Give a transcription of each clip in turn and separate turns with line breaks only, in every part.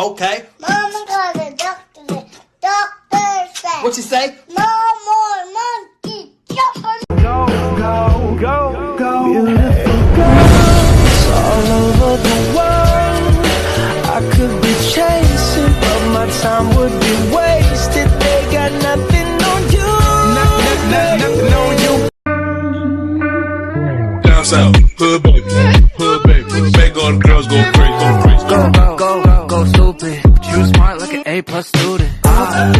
Okay.
Mama got a doctor. Doctor said.
What you say?
No more monkey jumping.
Go, go, go, go. Beautiful girls all over the world. I could be chasing, but my time would be wasted. They got nothing on you. Nothing on you.
Down south, hood baby, make all the girls go crazy, go crazy.
Go stupid. You smart like an A+ student. Right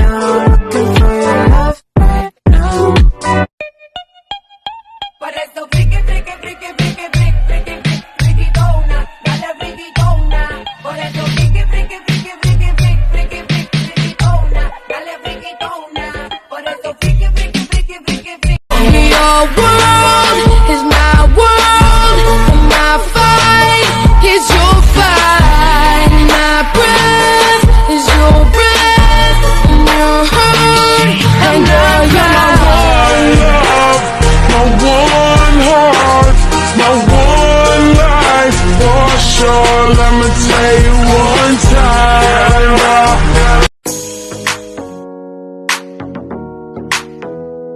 now, looking for your love right now.
Por eso friki, friki, friki, friki, friki, friki, friki, dona, dale friki, dona. Por eso friki, friki, friki, friki, friki, friki, friki, dona, dale friki, dona. Por eso friki, friki, friki, friki, friki.
Your world is my world, my fight is your fight, my breath is your breath, your heart, and girl, you're my one love,
My one heart, my one life, for sure. Let me tell you one time.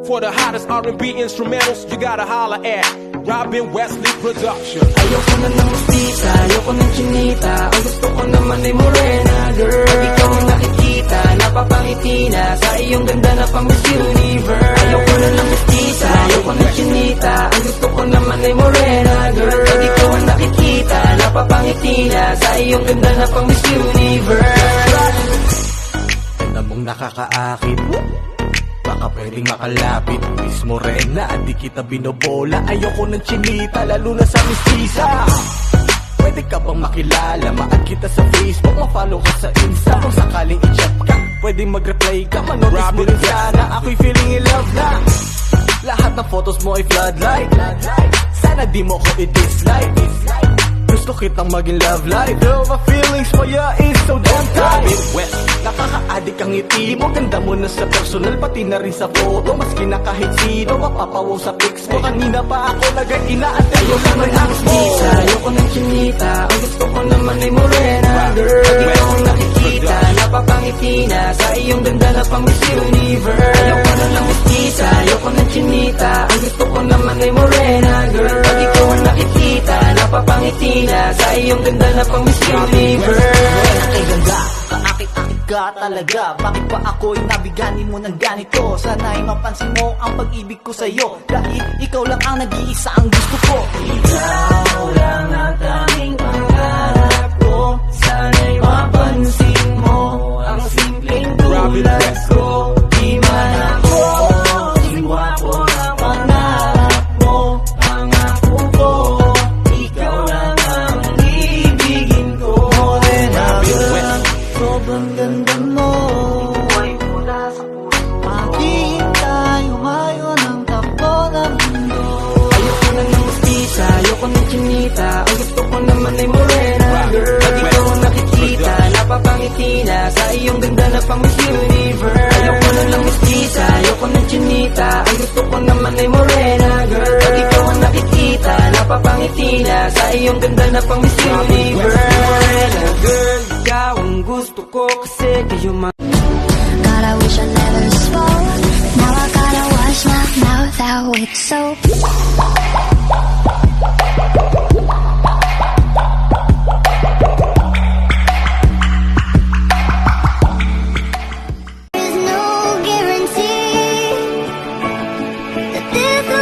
For the hottest R&B instrumentals, you gotta holler at Robin Wesley Production.
Ayoko na ng mustisa, ayoko ng chinita. Ang gusto ko naman ay morena, girl. Pag ikaw ang nakikita, napapangiti na sa iyong ganda na pang Miss Universe. Ayoko na ng mustisa, ayoko ng chinita. Ang gusto ko naman ay morena, girl. Pag ikaw ang nakikita, napapangiti na sa iyong ganda na pang Miss Universe. Ganda mong nakakaakit, baka pwedeng makalapit. Miss Morena, di kita binobola. Ayoko ng chinita, lalo na sa mistisa. Pwede ka bang makilala? Ma-add kita sa Facebook, ma-follow ka sa Insta. Kung sakaling i-chat ka, pwedeng mag-reply ka. Manotis mo rin sana, ako'y feeling in love na. Lahat ng photos mo ay floodlight. Sana di mo ko i-dislike. Gusto kitang maging love life. Girl, my feelings for ya is so damn tight. West, nakaka-addict ang ngiti mo. Ganda mo na sa personal, pati na rin sa photo. Maski na kahit sino, mapapawaw sa pics mo. Kanina pa ako nag-inaantay ko naman ang mustisa. Ayoko ng chinita, ang gusto ko naman ay morena, girl. Pag ikaw ang nakikita, napapangiti na sa iyong ganda na pang Miss Universe. Ayoko na ng mustisa, ayoko ng chinita. Ang gusto ko naman ay morena, girl. Pag ikaw ang nakikita, napapangiti na sa iyong ganda na pang Miss Universe.
Ay ganda, kaakit-akit ka talaga. Bakit pa ako'y nabiganin mo ng ganito? Sana'y mapansin mo ang pag-ibig ko sa'yo. Dahil ikaw lang ang nag-iisa ang gusto ko.
Ikaw lang ang tanging pangarap ko. Sana'y mapansin mo ang simpleng tulad ko. Di man ako gwapo ng pangarap mo. Pangako ko, ikaw lang ang ibigin ko. Morena girl, sobrang ganda mo. Buhay mula sa puso, maghihintay, umayo ng takbo ng mundo. Ayoko na ng mustisa, ayoko ng chinita. Ang gusto ko naman ay morena, girl. Pag ikaw ang nakikita, napapangiti na sa iyong ganda na pang Miss Universe. Ayoko na ng mustisa, ayoko ng chinita. Ang gusto ko naman ay morena, girl. Pag ikaw ang nakikita, napapangiti na sa iyong ganda na pang Miss Universe. Morena girl, ikaw ang gusto ko kasi kayo
God, I wish I never spoke. Now I gotta wash my mouth out with soap. There's no guarantee that this will